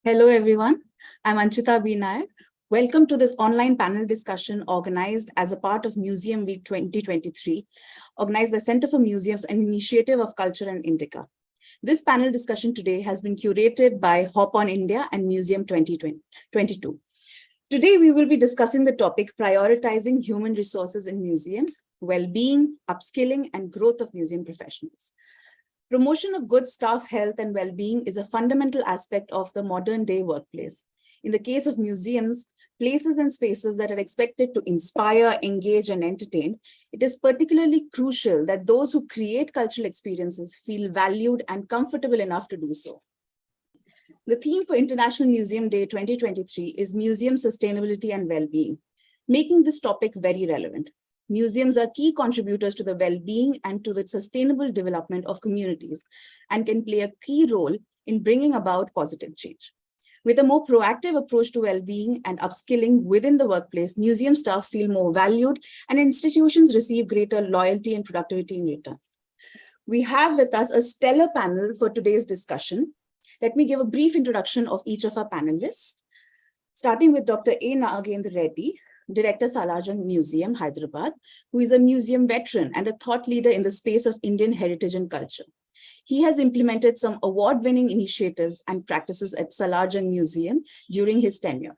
Hello, everyone. I'm Anjchita Nair. Welcome to this online panel discussion organized as a part of Museum Week 2023, organized by Center for Museums and Initiative of Culture and INTACH. This panel discussion today has been curated by HopOn India and Museum 2022. Today, we will be discussing the topic prioritizing human resources in museums, well-being, upskilling, and growth of museum professionals. Promotion of good staff health and well-being is a fundamental aspect of the modern-day workplace. In the case of museums, places and spaces that are expected to inspire, engage, and entertain, it is particularly crucial that those who create cultural experiences feel valued and comfortable enough to do so. The theme for International Museum Day 2023 is Museum Sustainability and Well-being, making this topic very relevant. Museums are key contributors to the well-being and to the sustainable development of communities and can play a key role in bringing about positive change. With a more proactive approach to well-being and upskilling within the workplace, museum staff feel more valued and institutions receive greater loyalty and productivity in return. We have with us a stellar panel for today's discussion. Let me give a brief introduction of each of our panelists, starting with Dr. A. Nagender Reddy, Director, Salar Museum, Hyderabad, who is a museum veteran and a thought leader in the space of Indian heritage and culture. He has implemented some award-winning initiatives and practices at Salar Museum during his tenure.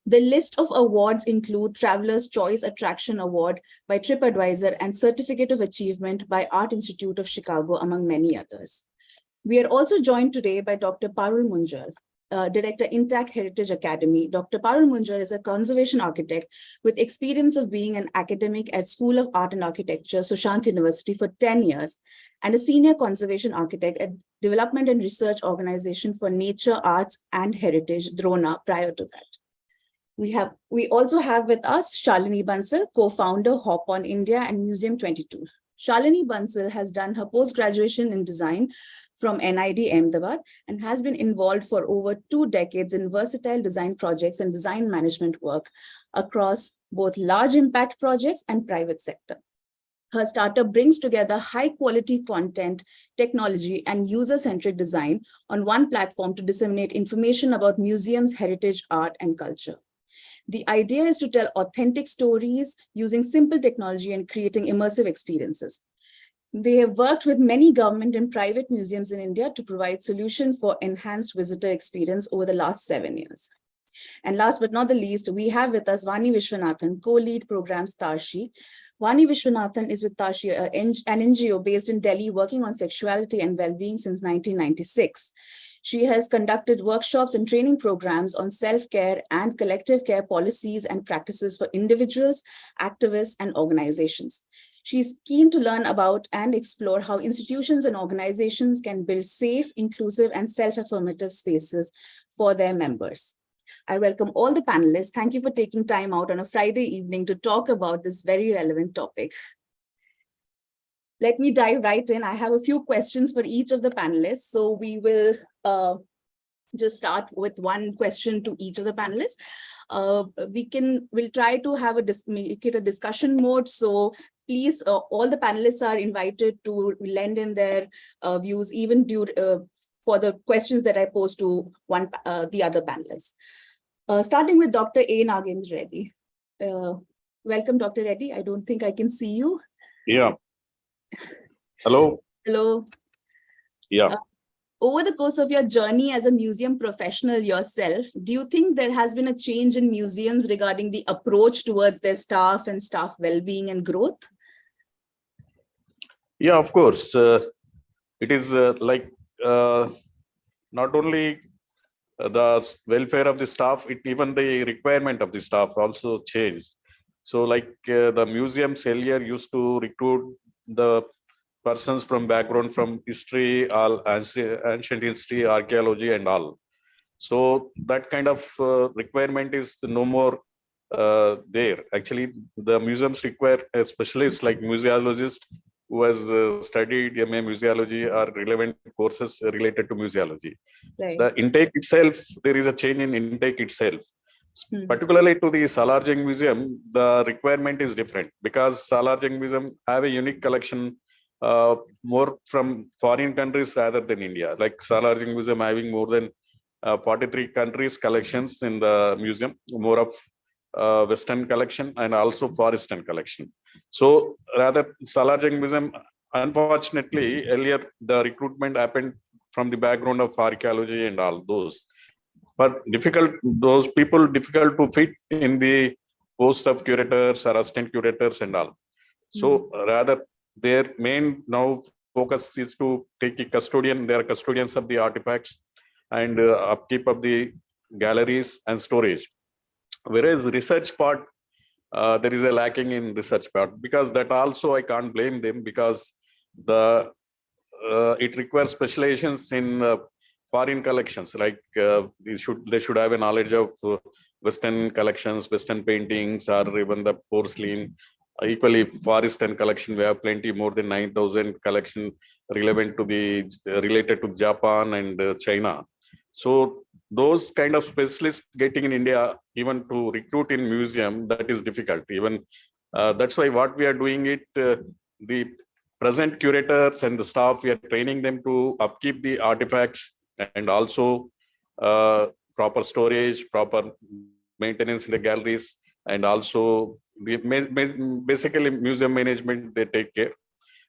The list of awards include Traveler's Choice Attraction Award by TripAdvisor and Certificate of Achievement by Art Institute of Chicago, among many others. We are also joined today by Dr. Parul Munjal, Director, INTACH Heritage Academy. Dr. Parul Munjal is a conservation architect with experience of being an academic at School of Art and Architecture, Sushant University for 10 years, and a senior conservation architect at Development and Research Organization for Nature, Arts and Heritage, DRONA, prior to that. We also have with us Shalini Bansal, co-founder, HopOn India and Museum 22. Shalini Bansal has done her post-graduation in design from NID Ahmedabad and has been involved for over 2 decades in versatile design projects and design management work across both large impact projects and private sector. Her startup brings together high quality content, technology, and user-centric design on one platform to disseminate information about museums, heritage, art, and culture. The idea is to tell authentic stories using simple technology and creating immersive experiences. They have worked with many government and private museums in India to provide solutions for enhanced visitor experience over the last 7 years. And last but not the least, we have with us Vani Viswanathan, co-lead programs TARSHI. Vani Viswanathan is with TARSHI, an NGO based in Delhi, working on sexuality and well-being since 1996. She has conducted workshops and training programs on self-care and collective care policies and practices for individuals, activists, and organizations. She's keen to learn about and explore how institutions and organizations can build safe, inclusive, and self-affirmative spaces for their members. I welcome all the panelists. Thank you for taking time out on a Friday evening to talk about this very relevant topic. Let me dive right in. I have a few questions for each of the panelists. So we will just start with one question to each of the panelists. We'll try to have make it a discussion mode. So please, all the panelists are invited to lend in their views, even for the questions that I pose to the other panelists. Starting with Dr. A. Nagender Reddy. Welcome, Dr. Reddy. I don't think I can see you. Yeah. Hello. Hello. Yeah. Over the course of your journey as a museum professional yourself, do you think there has been a change in museums regarding the approach towards their staff and staff well-being and growth? Yeah, of course. It is not only the welfare of the staff, even the requirement of the staff also changed. So the museums earlier used to recruit the persons from background from history, all ancient history, archaeology, and all. So that kind of requirement is no more there. Actually, the museums require a specialist like museologist who has studied MA museology or relevant courses related to museology. Right. The intake itself, there is a change in intake itself. Particularly to the Salar Museum, the requirement is different because Salar Museum have a unique collection more from foreign countries rather than India. Like Salar Museum having more than 43 countries collections in the museum, more of Western collection and also Far Eastern collection. So rather, Salar Jung Museum, unfortunately, earlier the recruitment happened from the background of archaeology and all those. But those people difficult to fit in the post of curators or assistant curators and all. So rather, their main now focus is to take a custodian. They are custodians of the artifacts and upkeep of the galleries and storage. Whereas research part, there is a lacking in research part, because that also I can't blame them, because it requires specializations in foreign collections. Like they should have a knowledge of Western collections, Western paintings, or even the porcelain. Equally, Far Eastern collection, we have plenty, more than 9,000 collection related to Japan and China. So those kind of specialists getting in India, even to recruit in museum, that is difficult. Even that's why what we are doing it, the present curators and the staff, we are training them to upkeep the artifacts and also proper storage, proper maintenance in the galleries, and also basically museum management, they take care.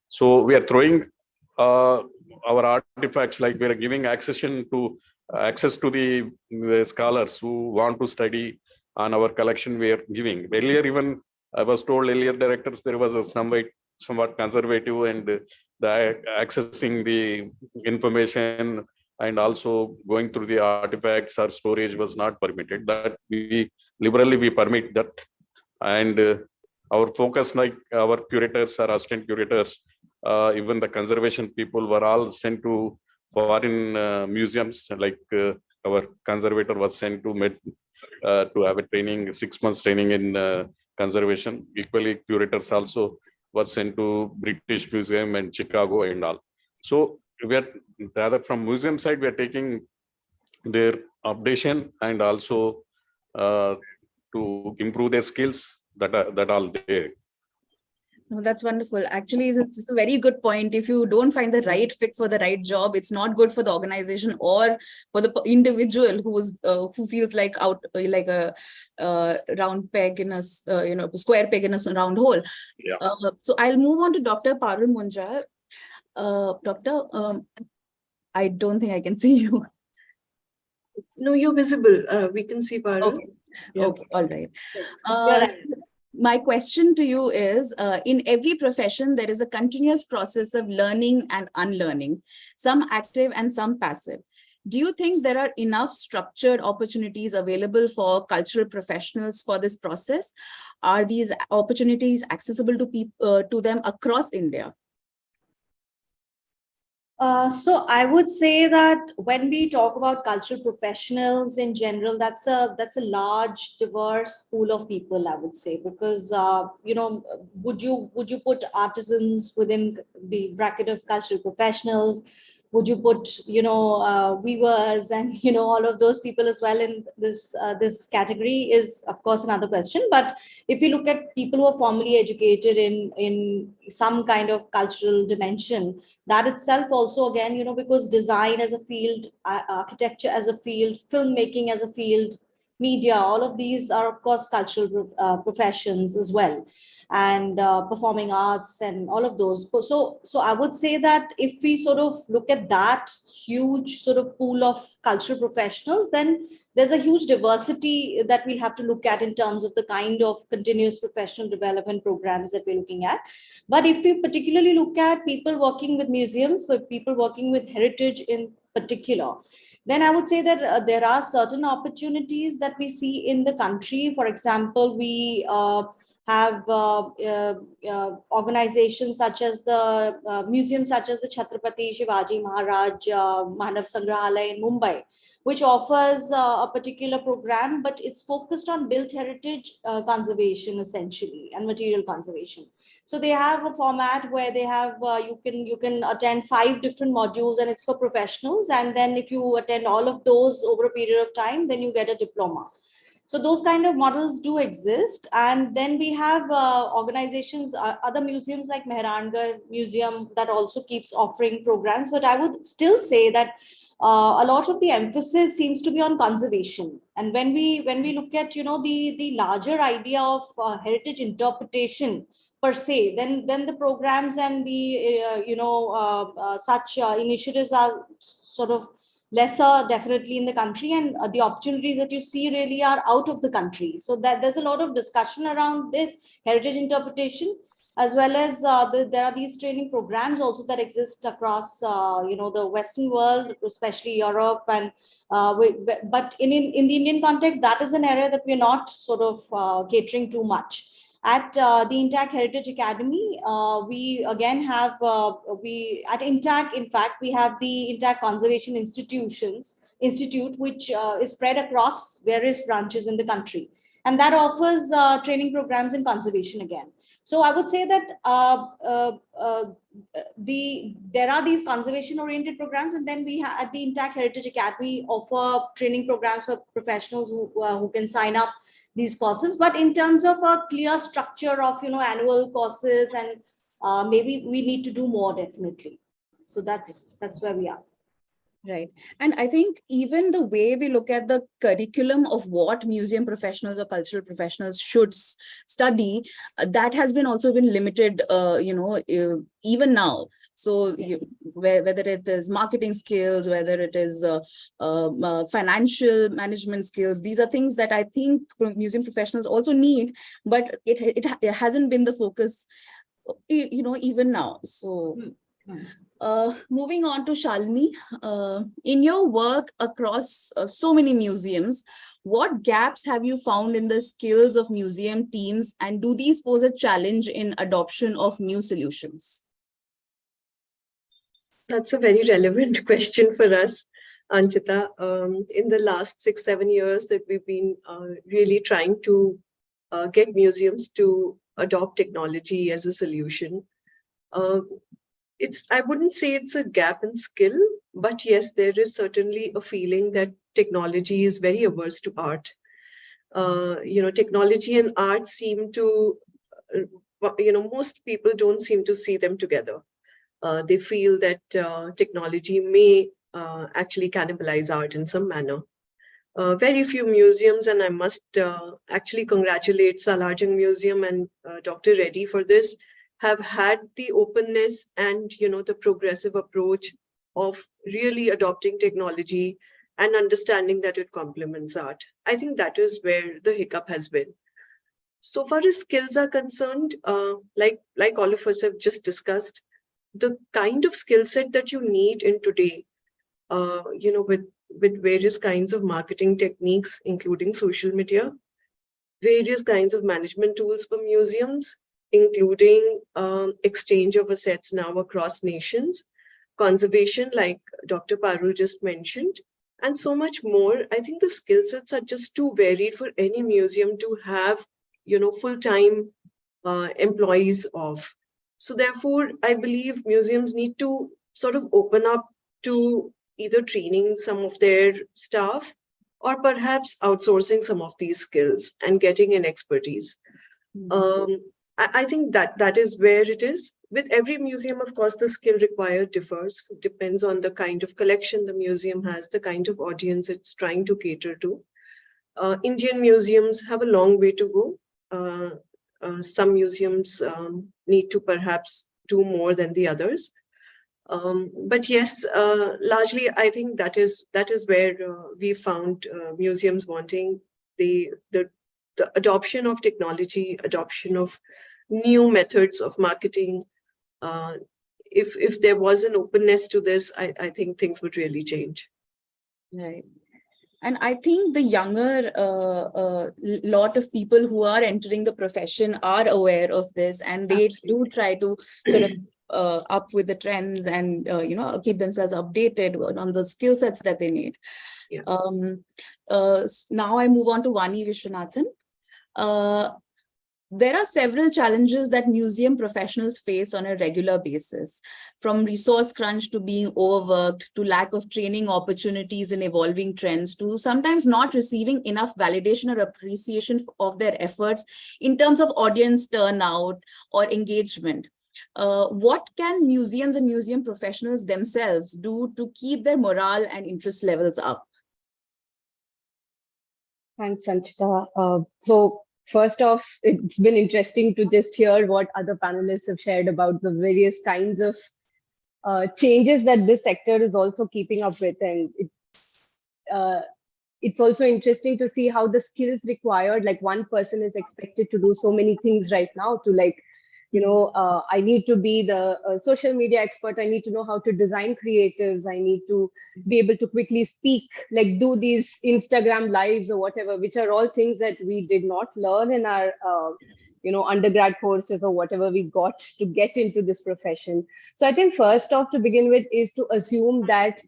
So we are throwing our artifacts, like we are giving access to the scholars who want to study on our collection. We are giving. Earlier, even I was told earlier directors, there was a somewhat conservative, and the accessing the information and also going through the artifacts or storage was not permitted. That we liberally permit that. And our focus, like our curators or assistant curators, even the conservation people, were all sent to foreign museums. Like our conservator was sent to have a training, 6 months training in conservation. Equally, curators also were sent to British Museum and Chicago and all. So we are rather from museum side, we are taking their updation and also to improve their skills that are all there. No, that's wonderful. Actually, it's a very good point. If you don't find the right fit for the right job, it's not good for the organization or for the individual who feels like like a round peg in a square peg in a round hole. Yeah. So I'll move on to Dr. Parul Munjal. Doctor, I don't think I can see you. No, you're visible. We can see Parul. Okay. Yeah. Okay. All right. My question to you is, in every profession, there is a continuous process of learning and unlearning, some active and some passive. Do you think there are enough structured opportunities available for cultural professionals for this process? Are these opportunities accessible to them across India? So I would say that when we talk about cultural professionals in general, that's a large, diverse pool of people, I would say, because would you put artisans within the bracket of cultural professionals? Would you put weavers and all of those people as well in this category is of course another question. But if you look at people who are formally educated in some kind of cultural dimension, that itself also, again, because design as a field, architecture as a field, filmmaking as a field, media, all of these are of course cultural professions as well, and performing arts and all of those. So I would say that if we sort of look at that huge sort of pool of cultural professionals, then there's a huge diversity that we'll have to look at in terms of the kind of continuous professional development programs that we're looking at. But if we particularly look at people working with museums, but people working with heritage in particular, then I would say that there are certain opportunities that we see in the country. For example, we have organizations such as the museums such as the Chhatrapati Shivaji Maharaj Manav Sangrahalaya in Mumbai, which offers a particular program, but it's focused on built heritage conservation essentially and material conservation. So they have a format where they have you can attend 5 different modules, and it's for professionals. And then if you attend all of those over a period of time, then you get a diploma. So those kind of models do exist. And then we have organizations, other museums like Mehrangarh Museum that also keeps offering programs. But I would still say that a lot of the emphasis seems to be on conservation. And when we look at, the larger idea of heritage interpretation per se, then the programs and the such initiatives are sort of lesser definitely in the country, and the opportunities that you see really are out of the country. So that there's a lot of discussion around this heritage interpretation, as well as there are these training programs also that exist across the Western world, especially Europe, and but in the Indian context, that is an area that we're not sort of catering too much. At the INTACH Heritage Academy, we again have, at INTACH, in fact, we have the INTACH Conservation Institute, which is spread across various branches in the country. And that offers training programs in conservation again. So I would say that there are these conservation-oriented programs, and then we at the INTACH Heritage Academy offer training programs for professionals who can sign up these courses. But in terms of a clear structure of annual courses, and maybe we need to do more definitely. So that's where we are. Right. And I think even the way we look at the curriculum of what museum professionals or cultural professionals should study, that has been also been limited, even now. So whether it is marketing skills, whether it is financial management skills, these are things that I think museum professionals also need, but it hasn't been the focus, even now. So. Moving on to Shalini, in your work across so many museums, what gaps have you found in the skills of museum teams, and do these pose a challenge in adoption of new solutions? That's a very relevant question for us, Anjchita. In the last 6-7 years that we've been really trying to get museums to adopt technology as a solution. I wouldn't say it's a gap in skill, but yes, there is certainly a feeling that technology is very averse to art. Technology and art seem to, most people don't seem to see them together. They feel that technology may actually cannibalize art in some manner. Very few museums, and I must actually congratulate Salar Museum and Dr. Reddy for this, have had the openness and the progressive approach of really adopting technology and understanding that it complements art. I think that is where the hiccup has been. So far as skills are concerned, like all of us have just discussed, the kind of skill set that you need in today, with various kinds of marketing techniques, including social media, various kinds of management tools for museums, including exchange of assets now across nations, conservation, like Dr. Parul just mentioned, and so much more. I think the skill sets are just too varied for any museum to have, full-time employees of. So therefore, I believe museums need to sort of open up to either training some of their staff or perhaps outsourcing some of these skills and getting an expertise. I think that is where it is. With every museum, of course, the skill required differs. It depends on the kind of collection the museum has, the kind of audience it's trying to cater to. Indian museums have a long way to go. Some museums need to perhaps do more than the others. But yes, largely, I think that is where we found museums wanting the adoption of technology, adoption of new methods of marketing. If there was an openness to this, I think things would really change. Right. And I think the younger lot of people who are entering the profession are aware of this, and they do try to sort of up with the trends and keep themselves updated on the skill sets that they need. Yeah. Now I move on to Vani Viswanathan. There are several challenges that museum professionals face on a regular basis, from resource crunch to being overworked, to lack of training opportunities and evolving trends, to sometimes not receiving enough validation or appreciation of their efforts in terms of audience turnout or engagement. What can museums and museum professionals themselves do to keep their morale and interest levels up? Thanks, Anjchita. So first off, it's been interesting to just hear what other panelists have shared about the various kinds of changes that this sector is also keeping up with. And it's also interesting to see how the skills required, like one person is expected to do so many things right now to I need to be the social media expert. I need to know how to design creatives. I need to be able to quickly speak, like do these Instagram lives or whatever, which are all things that we did not learn in our, undergrad courses or whatever we got to get into this profession. So I think first off, to begin with, is to assume that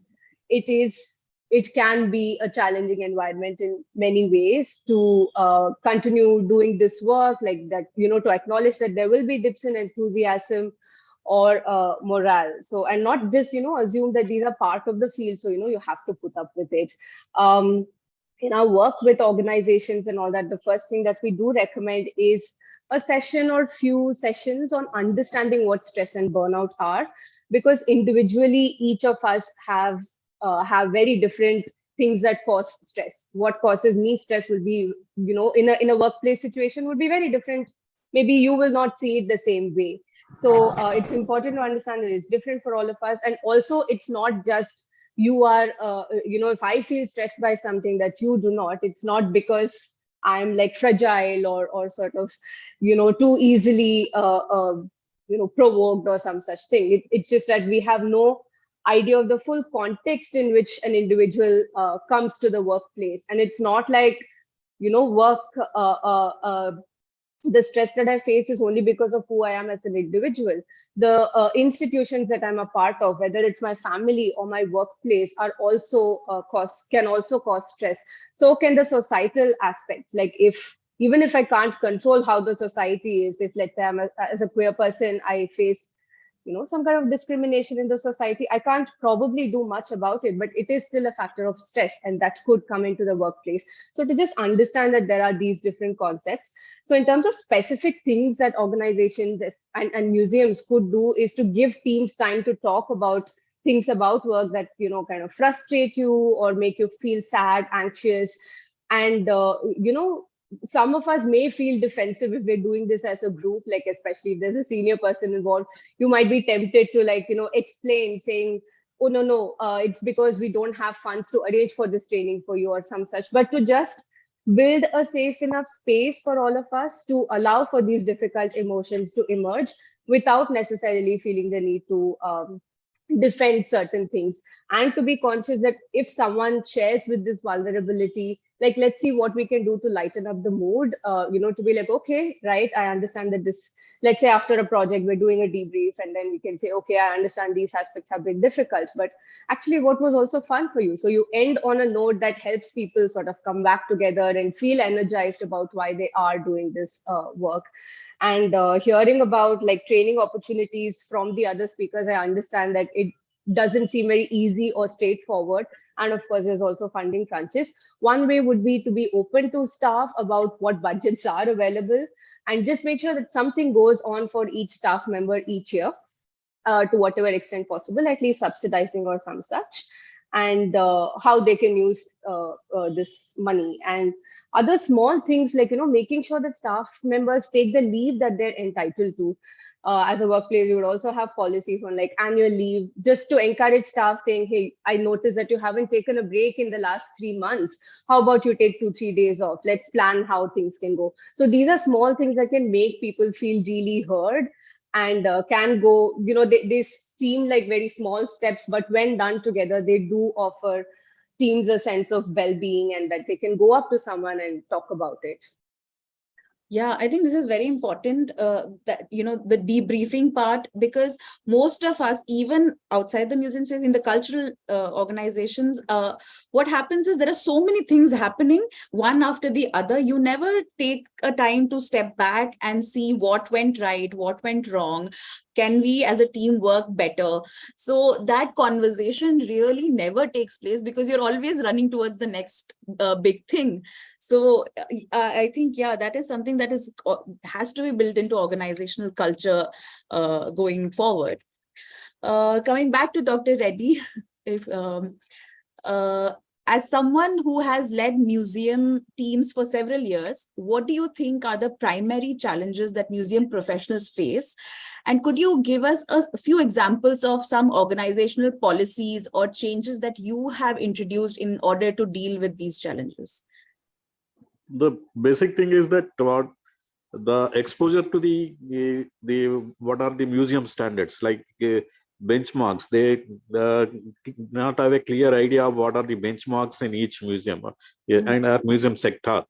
it can be a challenging environment in many ways to continue doing this work, like that, to acknowledge that there will be dips in enthusiasm or morale. So, and not just, assume that these are part of the field. So, you have to put up with it. In our work with organizations and all that, the first thing that we do recommend is a session or few sessions on understanding what stress and burnout are, because individually, each of us have very different things that cause stress. What causes me stress will be, in a workplace situation would be very different. Maybe you will not see it the same way. So it's important to understand that it's different for all of us. And also it's not just you are, if I feel stressed by something that you do not, it's not because I'm like fragile or sort of, too easily, provoked or some such thing. It's just that we have no idea of the full context in which an individual comes to the workplace. And it's not like, work, the stress that I face is only because of who I am as an individual. The institutions that I'm a part of, whether it's my family or my workplace, are also can also cause stress. So can the societal aspects. Like even if I can't control how the society is, if let's say as a queer person, I face some kind of discrimination in the society, I can't probably do much about it, but it is still a factor of stress, and that could come into the workplace. So to just understand that there are these different concepts. So in terms of specific things that organizations and museums could do is to give teams time to talk about things about work that, kind of frustrate you or make you feel sad, anxious. And, some of us may feel defensive if we're doing this as a group, like especially if there's a senior person involved, you might be tempted to explain, saying, oh, no, it's because we don't have funds to arrange for this training for you or some such. But to just build a safe enough space for all of us to allow for these difficult emotions to emerge without necessarily feeling the need to defend certain things, and to be conscious that if someone shares with this vulnerability, like let's see what we can do to lighten up the mood, to be like, okay, right, I understand that this, let's say after a project we're doing a debrief, and then we can say, okay, I understand these aspects have been difficult, but actually what was also fun for you. So you end on a note that helps people sort of come back together and feel energized about why they are doing this work. And hearing about like training opportunities from the other speakers, I understand that it doesn't seem very easy or straightforward. And of course, there's also funding crunches. One way would be to be open to staff about what budgets are available, and just make sure that something goes on for each staff member each year, to whatever extent possible, at least subsidizing or some such, and how they can use this money. And other small things like, making sure that staff members take the leave that they're entitled to. As a workplace, you would also have policies on like annual leave, just to encourage staff, saying, hey, I noticed that you haven't taken a break in the last 3 months. How about you take 2-3 days off? Let's plan how things can go. So these are small things that can make people feel really heard, and can go, they seem like very small steps, but when done together, they do offer teams a sense of well-being, and that they can go up to someone and talk about it. Yeah, I think this is very important, that, the debriefing part, because most of us, even outside the museum space, in the cultural organizations, what happens is there are so many things happening one after the other. You never take a time to step back and see what went right, what went wrong. can we as a team work better? So that conversation really never takes place because you're always running towards the next big thing. So I think, yeah, that is something that has to be built into organizational culture going forward. Coming back to Dr. Reddy, if as someone who has led museum teams for several years, what do you think are the primary challenges that museum professionals face? And could you give us a few examples of some organizational policies or changes that you have introduced in order to deal with these challenges? The basic thing is that about the exposure to the what are the museum standards, like benchmarks. They not have a clear idea of what are the benchmarks in each museum and our museum sector,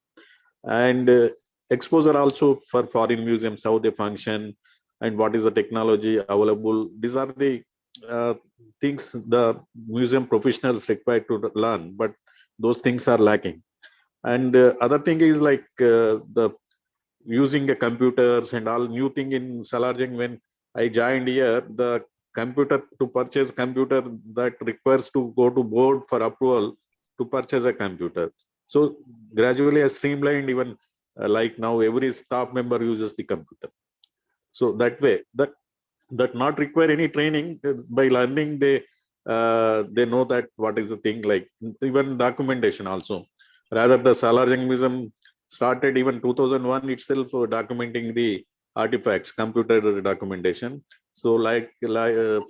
and exposure also for foreign museums, how they function and what is the technology available. These are the things the museum professionals required to learn, but those things are lacking. And other thing is like the using the computers and all new thing in Salar. When I joined here, the computer, to purchase computer, that requires to go to board for approval to purchase a computer. So gradually I streamlined, even like now every staff member uses the computer. So that way, that not require any training. By learning, they know that what is the thing, like even documentation also. Rather, the Salar Museum started even 2001 itself documenting the artifacts, computer documentation. So like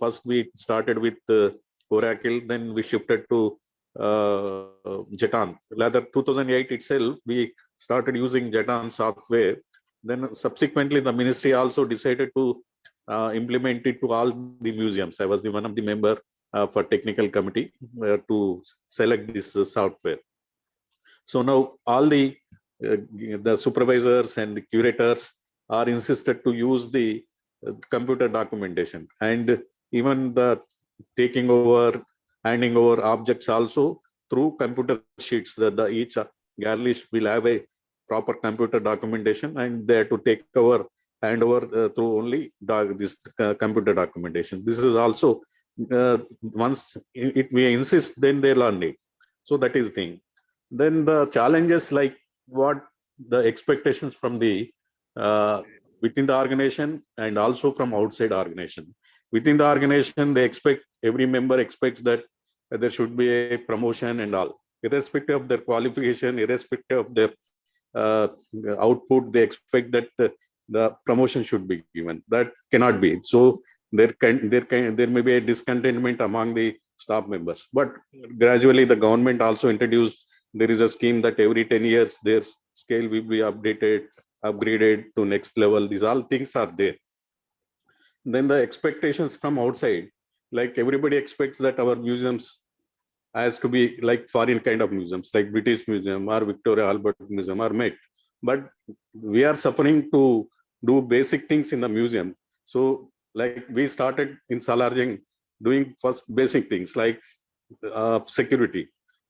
first we started with Oracle, then we shifted to Jetan. Rather 2008 itself, we started using Jetan software. Then subsequently, the ministry also decided to implement it to all the museums. I was one of the member for technical committee to select this software. So now all the supervisors and the curators are insisted to use the computer documentation, and even the taking over, handing over objects also through computer sheets. That each gallery will have a proper computer documentation, and they have to take over, hand over through only this computer documentation. This is also once we insist, then they learn it. So that is the thing. Then the challenges, like what the expectations from the within the organization and also from outside organization. Within the organization, they expect, every member expects that there should be a promotion and all, irrespective of their qualification, irrespective of their output. They expect that the promotion should be given. That cannot be. So there may be a discontentment among the staff members. But gradually, the government also introduced, there is a scheme that every 10 years their scale will be upgraded to next level. These all things are there. Then the expectations from outside, like everybody expects that our museums has to be like foreign kind of museums, like British Museum or Victoria Albert Museum or Met. But we are suffering to do basic things in the museum. So like we started in Salar doing first basic things like security.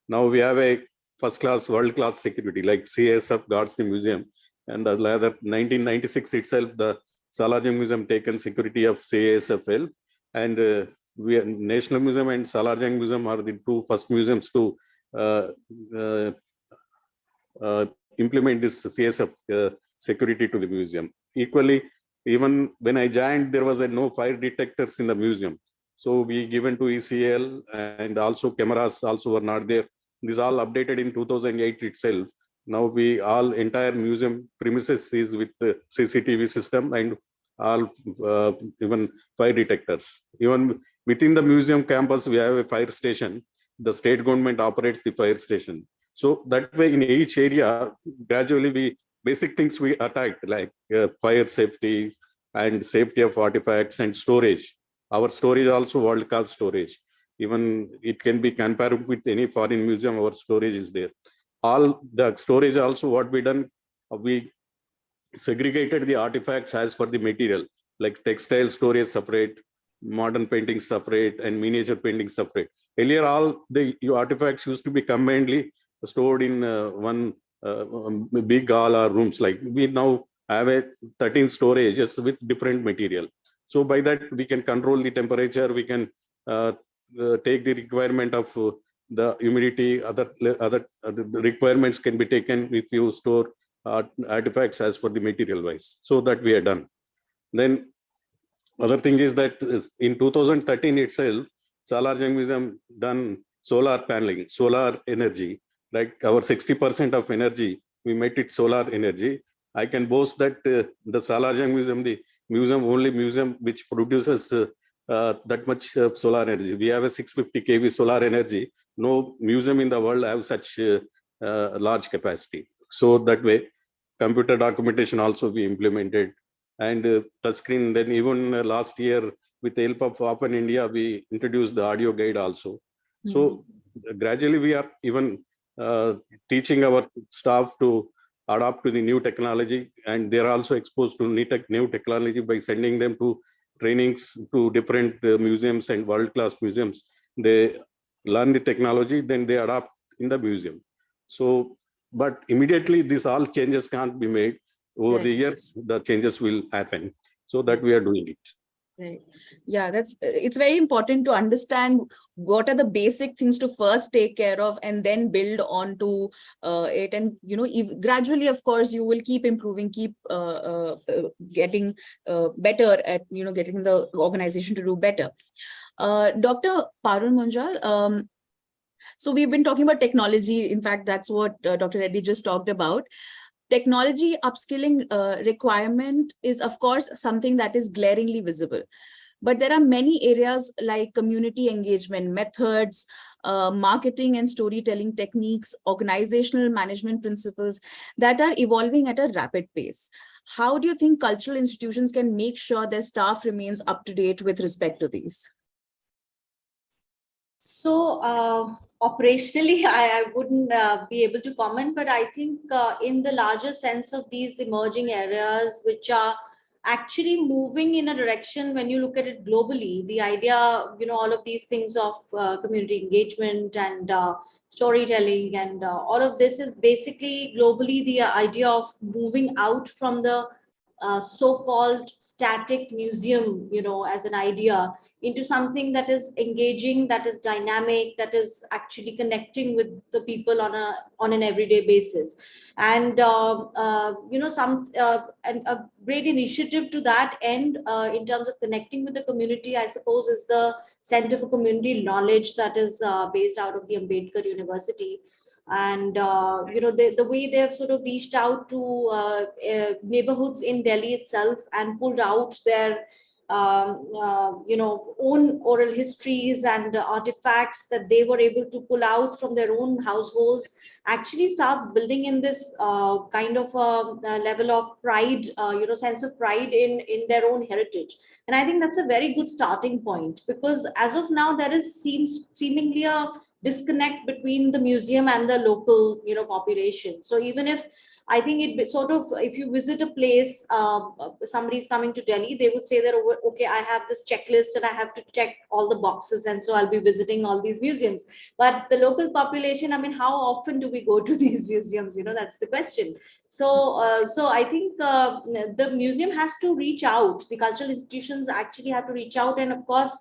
Now we have a first class, world class security, like CSF guards the museum. And the later 1996 itself, the Salar Museum taken security of CSFL, and National Museum and Salar Museum are the two first museums to implement this CSF security to the museum. Equally, even when I joined, there was no fire detectors in the museum. So we given to ECL, and also cameras also were not there. These all updated in 2008 itself. Now we all entire museum premises is with the CCTV system and all even fire detectors. Even within the museum campus, we have a fire station. The state government operates the fire station. So that way, in each area, gradually basic things we attacked, like fire safety and safety of artifacts and storage. Our storage also world-class storage. Even it can be compared with any foreign museum, our storage is there. All the storage also, what we done, we segregated the artifacts as for the material, like textile storage separate, modern painting separate, and miniature painting separate. Earlier, all the artifacts used to be combinedly stored in one big hall or rooms. Like we now have a 13 storages with different material. So by that, we can control the temperature, we can take the requirement of the humidity, other requirements can be taken if you store artifacts as for the material wise. So that we are done. Then other thing is that in 2013 itself, Salar Jung Museum done solar paneling, solar energy, like our 60% of energy, we made it solar energy. I can boast that the Salar Jung Museum, the only museum which produces that much solar energy. We have a 650 kV solar energy. No museum in the world have such large capacity. So that way, computer documentation also we implemented, and touchscreen. Then even last year, with the help of HopOn India, we introduced the audio guide also. So gradually we are even teaching our staff to adapt to the new technology, and they are also exposed to new technology by sending them to trainings to different museums and world-class museums. They learn the technology, then they adapt in the museum. So, but immediately these all changes can't be made. Over the years, the changes will happen. So that we are doing it. Right. Yeah, it's very important to understand what are the basic things to first take care of and then build on to it. And, gradually, of course, you will keep improving, keep getting better at, getting the organization to do better. Dr. Parul Munjal, so we've been talking about technology. In fact, that's what Dr. Reddy just talked about. Technology upskilling requirement is, of course, something that is glaringly visible. But there are many areas like community engagement methods, marketing and storytelling techniques, organizational management principles that are evolving at a rapid pace. How do you think cultural institutions can make sure their staff remains up to date with respect to these? So operationally, I wouldn't be able to comment, but I think in the larger sense of these emerging areas, which are actually moving in a direction, when you look at it globally, the idea, all of these things of community engagement and storytelling and all of this is basically globally the idea of moving out from the so-called static museum, as an idea, into something that is engaging, that is dynamic, that is actually connecting with the people on an everyday basis. And and a great initiative to that end in terms of connecting with the community, I suppose, is the Center for Community Knowledge that is based out of the Ambedkar University. And the way they've sort of reached out to neighborhoods in Delhi itself and pulled out their own oral histories and artifacts that they were able to pull out from their own households actually starts building in this kind of level of pride, sense of pride in their own heritage. And I think that's a very good starting point, because as of now there seems seemingly a disconnect between the museum and the local population. So even if I think it sort of, if you visit a place, somebody's coming to Delhi, they would say that, okay, I have this checklist and I have to check all the boxes, and so I'll be visiting all these museums. But the local population, I mean, how often do we go to these museums? That's the question. So so I think the museum has to reach out. The cultural institutions actually have to reach out, and of course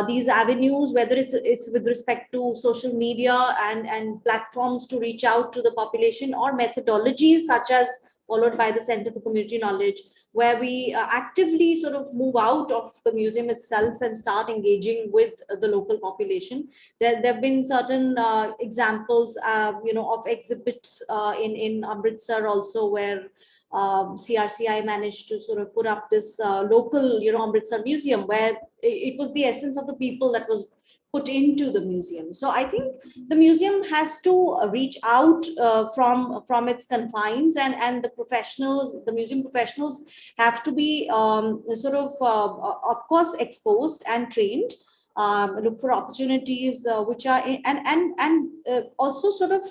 these avenues, whether it's with respect to social media and platforms to reach out to the population, or methodologies such as followed by the Center for Community Knowledge, where we actively sort of move out of the museum itself and start engaging with the local population. There have been certain examples, of exhibits in Amritsar also, where CRCI managed to sort of put up this local, Amritsar museum, where it was the essence of the people that was put into the museum. So I think the museum has to reach out from its confines, and the professionals, the museum professionals, have to be of course exposed and trained. Look for opportunities which are and also sort of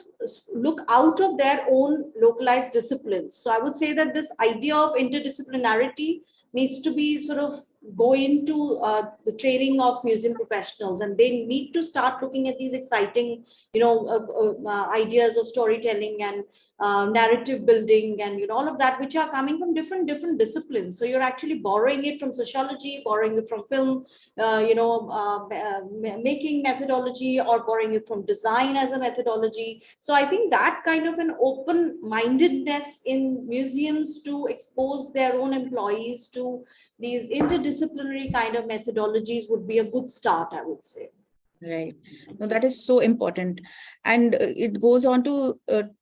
look out of their own localized disciplines. So I would say that this idea of interdisciplinarity needs to be sort of go into the training of museum professionals, and they need to start looking at these exciting, ideas of storytelling and narrative building, and all of that, which are coming from different disciplines. So you're actually borrowing it from sociology, borrowing it from film, making methodology, or borrowing it from design as a methodology. So I think that kind of an open-mindedness in museums to expose their own employees to these interdisciplinary kind of methodologies would be a good start, I would say. Right. No, that is so important. And it goes on to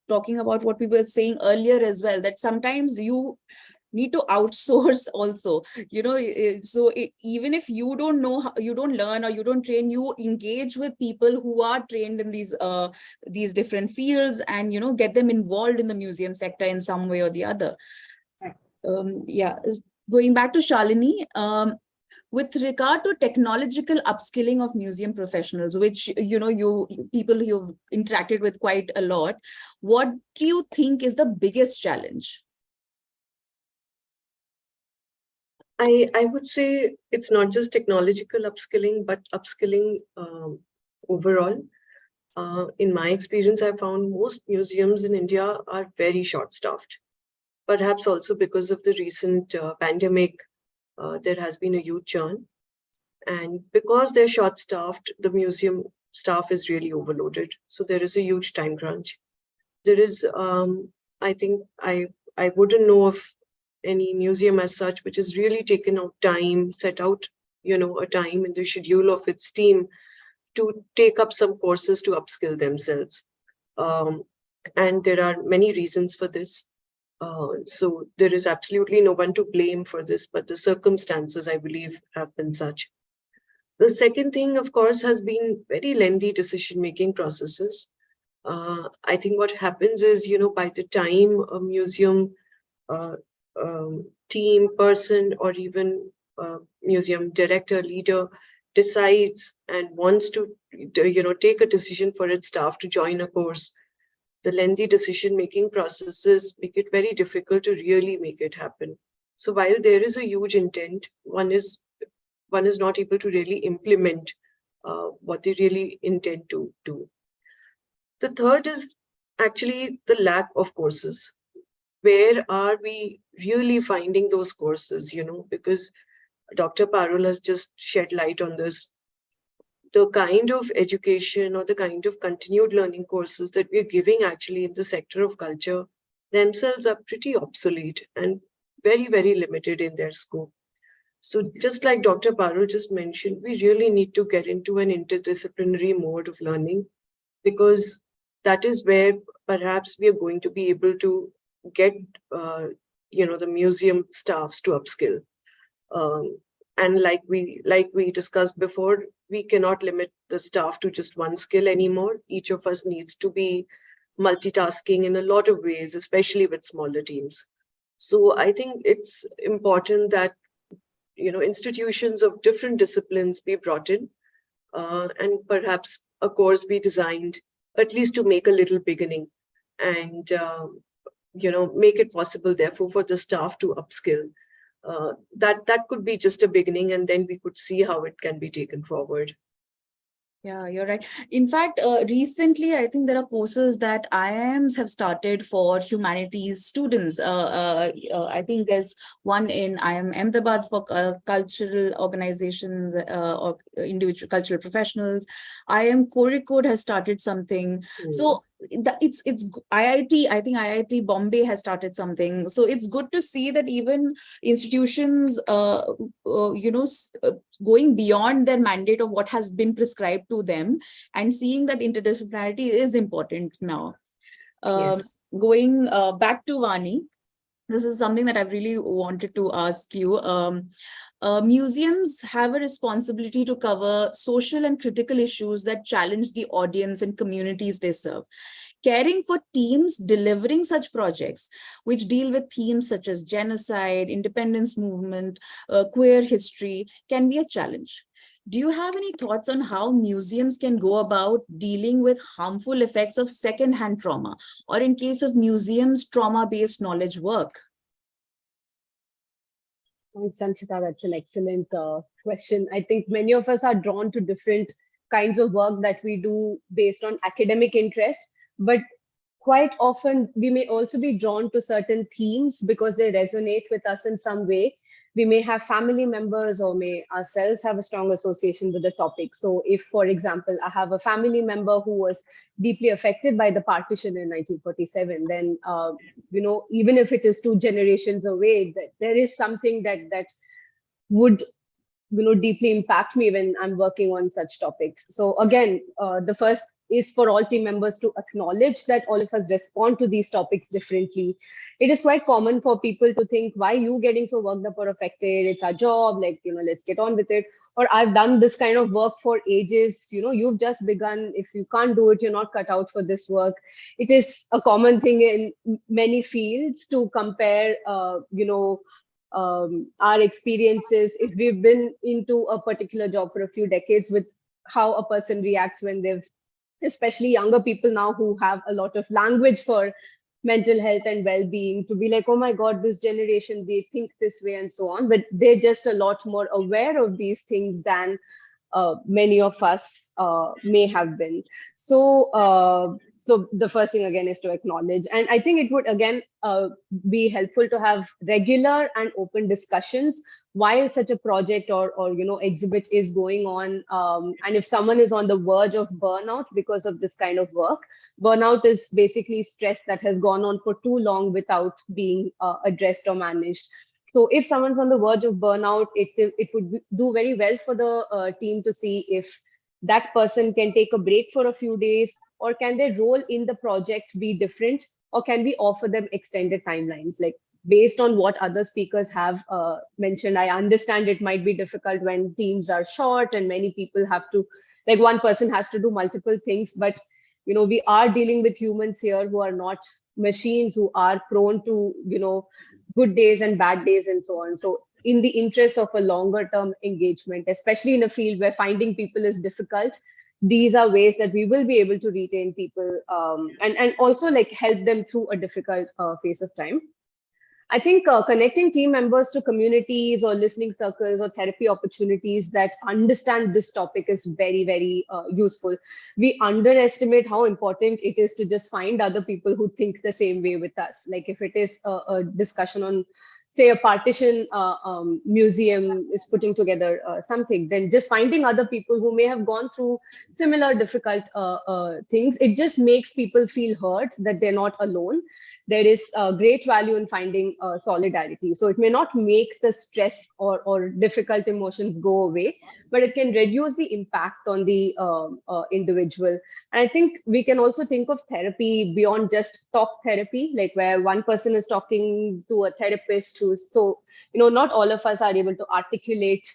talking about what we were saying earlier as well, that sometimes you need to outsource also, even if you don't know how, you don't learn or you don't train, you engage with people who are trained in these different fields, and get them involved in the museum sector in some way or the other. Right. Going back to Shalini, with regard to technological upskilling of museum professionals, which people you've interacted with quite a lot, what do you think is the biggest challenge? I would say it's not just technological upskilling, but upskilling overall. In my experience, I found most museums in India are very short-staffed. Perhaps also because of the recent pandemic, there has been a huge churn. And because they're short-staffed, the museum staff is really overloaded. So there is a huge time crunch. There is, I think, I wouldn't know of any museum as such which has really taken out time, set out, a time in the schedule of its team to take up some courses to upskill themselves. And there are many reasons for this. So there is absolutely no one to blame for this, but the circumstances, I believe, have been such. The second thing, of course, has been very lengthy decision-making processes. I think what happens is, by the time a museum team person or even museum director, leader decides and wants to, take a decision for its staff to join a course, the lengthy decision-making processes make it very difficult to really make it happen. So while there is a huge intent, one is not able to really implement what they really intend to do. The third is actually the lack of courses. Where are we really finding those courses, because Dr. Parul has just shed light on this. The kind of education or the kind of continued learning courses that we're giving actually in the sector of culture themselves are pretty obsolete and very, very limited in their scope. So just like Dr. Parul just mentioned, we really need to get into an interdisciplinary mode of learning, because that is where perhaps we are going to be able to get, the museum staffs to upskill. And like we discussed before, we cannot limit the staff to just one skill anymore. Each of us needs to be multitasking in a lot of ways, especially with smaller teams. So I think it's important that, institutions of different disciplines be brought in, and perhaps a course be designed at least to make a little beginning, and make it possible, therefore, for the staff to upskill. That could be just a beginning, and then we could see how it can be taken forward. Yeah, you're right. In fact, recently, I think there are courses that IIMs have started for humanities students. I think there's one in IIM Ahmedabad for cultural organizations or individual cultural professionals. IIM Kozhikode has started something. So it's IIT, I think IIT Bombay has started something. So it's good to see that even institutions, going beyond their mandate of what has been prescribed to them, and seeing that interdisciplinarity is important now. Yes. Going back to Vani, this is something that I've really wanted to ask you. Museums have a responsibility to cover social and critical issues that challenge the audience and communities they serve. Caring for teams delivering such projects, which deal with themes such as genocide, independence movement, queer history, can be a challenge. Do you have any thoughts on how museums can go about dealing with harmful effects of secondhand trauma, or in case of museums, trauma-based knowledge work? Thanks, Anjchita. That's an excellent question. I think many of us are drawn to different kinds of work that we do based on academic interests, but quite often we may also be drawn to certain themes because they resonate with us in some way. We may have family members or may ourselves have a strong association with the topic. So if, for example, I have a family member who was deeply affected by the partition in 1947, then, even if it is 2 generations away, that there is something that would deeply impact me when I'm working on such topics. So again, the first is for all team members to acknowledge that all of us respond to these topics differently. It is quite common for people to think, why are you getting so worked up or affected? It's our job, let's get on with it. Or I've done this kind of work for ages, you've just begun. If you can't do it, you're not cut out for this work. It is a common thing in many fields to compare, our experiences, if we've been into a particular job for a few decades, with how a person reacts when they've, especially younger people now who have a lot of language for mental health and well-being, to be like, oh my God, this generation, they think this way and so on. But they're just a lot more aware of these things than many of us may have been. So the first thing again is to acknowledge, and I think it would again be helpful to have regular and open discussions while such a project or exhibit is going on. And if someone is on the verge of burnout because of this kind of work, burnout is basically stress that has gone on for too long without being addressed or managed. So if someone's on the verge of burnout, it would do very well for the team to see if that person can take a break for a few days, or can their role in the project be different, or can we offer them extended timelines? Like, based on what other speakers have mentioned, I understand it might be difficult when teams are short and many people have to, like, one person has to do multiple things, but we are dealing with humans here who are not machines, who are prone to good days and bad days and so on. So in the interest of a longer term engagement, especially in a field where finding people is difficult, these are ways that we will be able to retain people and also like help them through a difficult phase of time. I think connecting team members to communities or listening circles or therapy opportunities that understand this topic is very, very useful. We underestimate how important it is to just find other people who think the same way with us. Like if it is a discussion on, say, a partition museum is putting together something, then just finding other people who may have gone through similar difficult things, it just makes people feel heard, that they're not alone. There is great value in finding solidarity. So it may not make the stress or difficult emotions go away, but it can reduce the impact on the individual. And I think we can also think of therapy beyond just talk therapy, like where one person is talking to a therapist who's, so, not all of us are able to articulate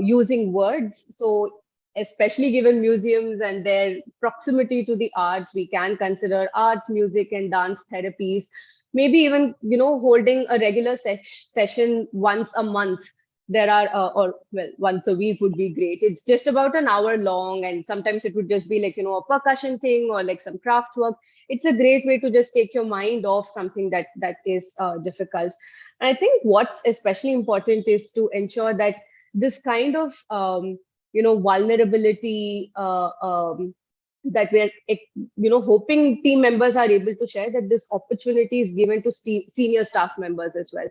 using words. So especially given museums and their proximity to the arts, we can consider arts, music, and dance therapies. Maybe even, holding a regular session once a month. There are, once a week would be great. It's just about an hour long, and sometimes it would just be like, a percussion thing or like some craft work. It's a great way to just take your mind off something that is difficult. And I think what's especially important is to ensure that this kind of vulnerability that we're hoping team members are able to share, that this opportunity is given to senior staff members as well.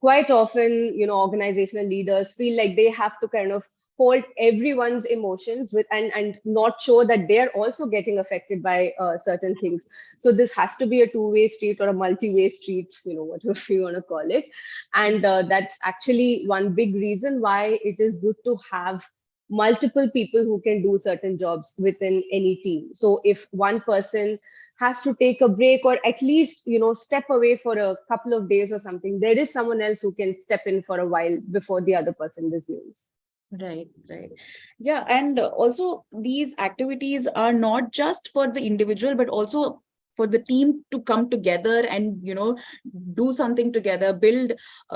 Quite often, organizational leaders feel like they have to kind of hold everyone's emotions with and not show that they're also getting affected by certain things. So this has to be a two-way street or a multi-way street, whatever you want to call it. And that's actually one big reason why it is good to have multiple people who can do certain jobs within any team. So if one person has to take a break or at least, step away for a couple of days or something, there is someone else who can step in for a while before the other person resumes. Right. Yeah. And also these activities are not just for the individual, but also for the team to come together and, do something together, build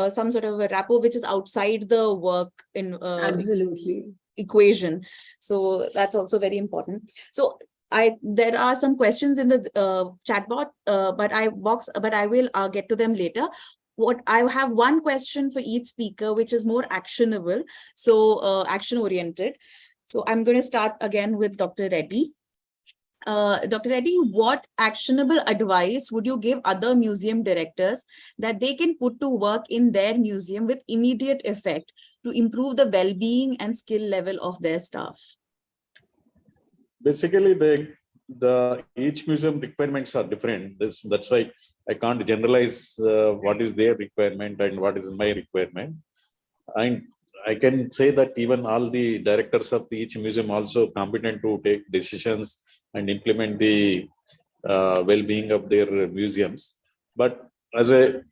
some sort of a rapport, which is outside the work in Absolutely. equation. So that's also very important. So there are some questions in the chat bot, but I will get to them later. what I have one question for each speaker, which is more actionable, so action oriented. So I'm going to start again with Dr. Reddy. Dr. Reddy, what actionable advice would you give other museum directors that they can put to work in their museum with immediate effect to improve the well-being and skill level of their staff? Basically, the each museum requirements are different. That's why I can't generalize what is their requirement and what is my requirement. And I can say that even all the directors of each museum also competent to take decisions and implement the well-being of their museums. But as a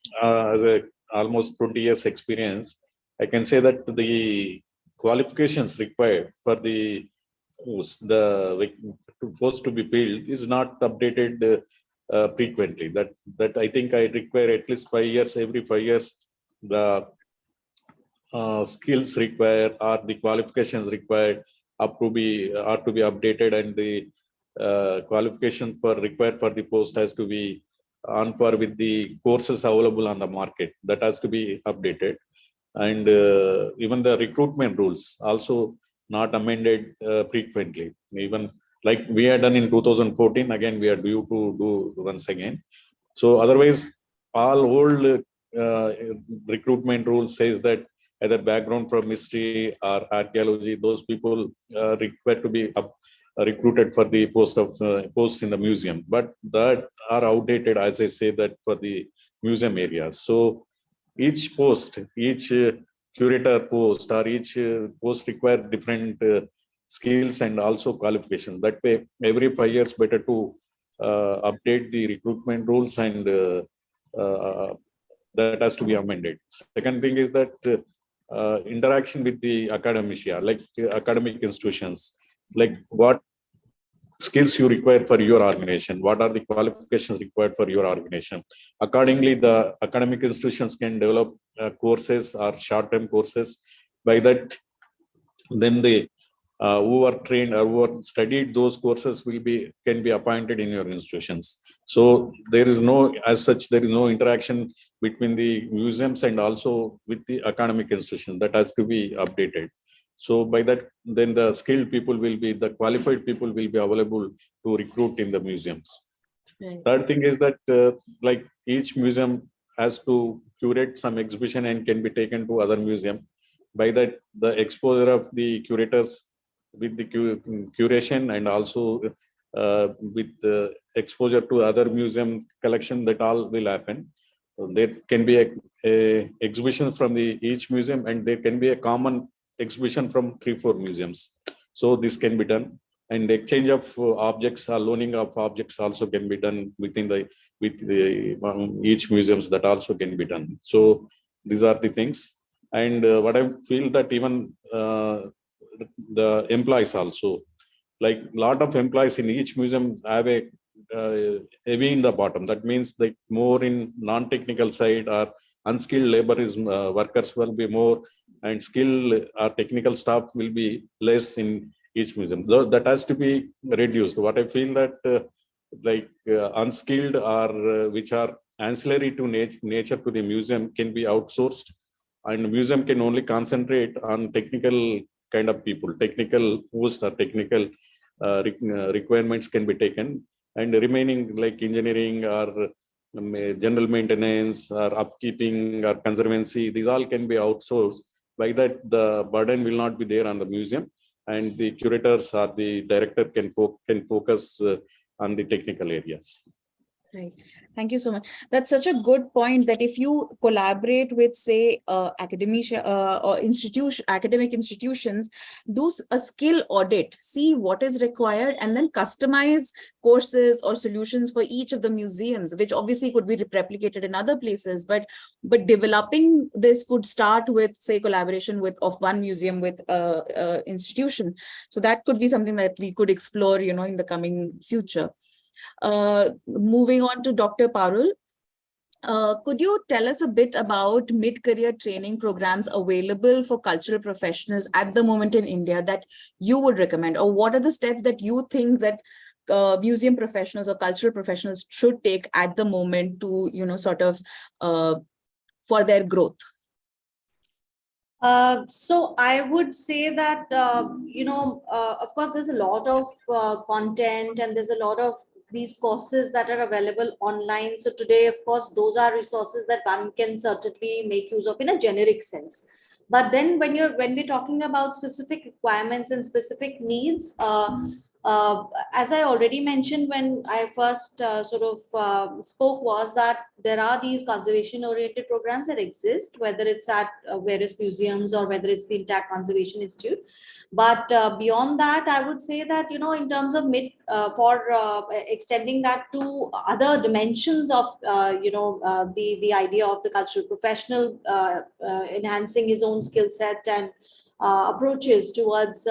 almost 20 years experience, I can say that the qualifications required for the post to be built is not updated frequently. That I think I require at least 5 years. Every 5 years, the skills required or the qualifications required are to be updated, and the qualification for required for the post has to be on par with the courses available on the market. That has to be updated, and even the recruitment rules also not amended frequently. Even like we had done in 2014, again we are due to do once again. So otherwise, all old recruitment rules says that either background from history or archaeology, those people required to be recruited for the posts in the museum, but that are outdated, as I say, that for the museum areas. So each post, each curator post or each post require different skills and also qualifications. That way, every 5 years, better to update the recruitment rules, and that has to be amended. Second thing is that interaction with the academia, like academic institutions, like what skills you require for your organization, what are the qualifications required for your organization. Accordingly, the academic institutions can develop courses or short-term courses. By that, then they who are trained or who are studied those courses can be appointed in your institutions. So there is no, as such, there is no interaction between the museums and also with the academic institution. That has to be updated. So by that, then the skilled people the qualified people will be available to recruit in the museums. Right. Third thing is that like each museum has to curate some exhibition and can be taken to other museum. By that, the exposure of the curators with the curation and also with exposure to other museum collection, that all will happen. There can be a exhibition from each museum, and there can be a common exhibition from 3-4 museums. So this can be done, and exchange of objects or loaning of objects also can be done with each museums. That also can be done. So these are the things. And what I feel that even the employees also, like a lot of employees in each museum have a heavy in the bottom. That means like more in non-technical side, or unskilled labor is workers will be more, and skilled or technical staff will be less in each museum. So that has to be reduced. What I feel that unskilled or which are ancillary to nature to the museum can be outsourced, and the museum can only concentrate on technical kind of people, technical posts or technical requirements can be taken, and remaining like engineering or general maintenance or upkeeping or conservancy, these all can be outsourced. By that, the burden will not be there on the museum, and the curators or the director can focus on the technical areas. Right. Thank you so much. That's such a good point, that if you collaborate with, say, academia or academic institutions, do a skill audit, see what is required, and then customize courses or solutions for each of the museums, which obviously could be replicated in other places. But developing this could start with, say, collaboration of one museum with institution. So that could be something that we could explore, in the coming future. Moving on to Dr. Parul, could you tell us a bit about mid-career training programs available for cultural professionals at the moment in India that you would recommend, or what are the steps that you think that museum professionals or cultural professionals should take at the moment to, sort of for their growth? So I would say that, of course, there's a lot of content and there's a lot of these courses that are available online. So today, of course, those are resources that one can certainly make use of in a generic sense. But then when we're talking about specific requirements and specific needs, as I already mentioned when I first spoke, was that there are these conservation-oriented programs that exist, whether it's at various museums or whether it's the INTACH Conservation Institute. But beyond that, I would say that, in terms of extending that to other dimensions of, the idea of the cultural professional enhancing his own skill set and approaches towards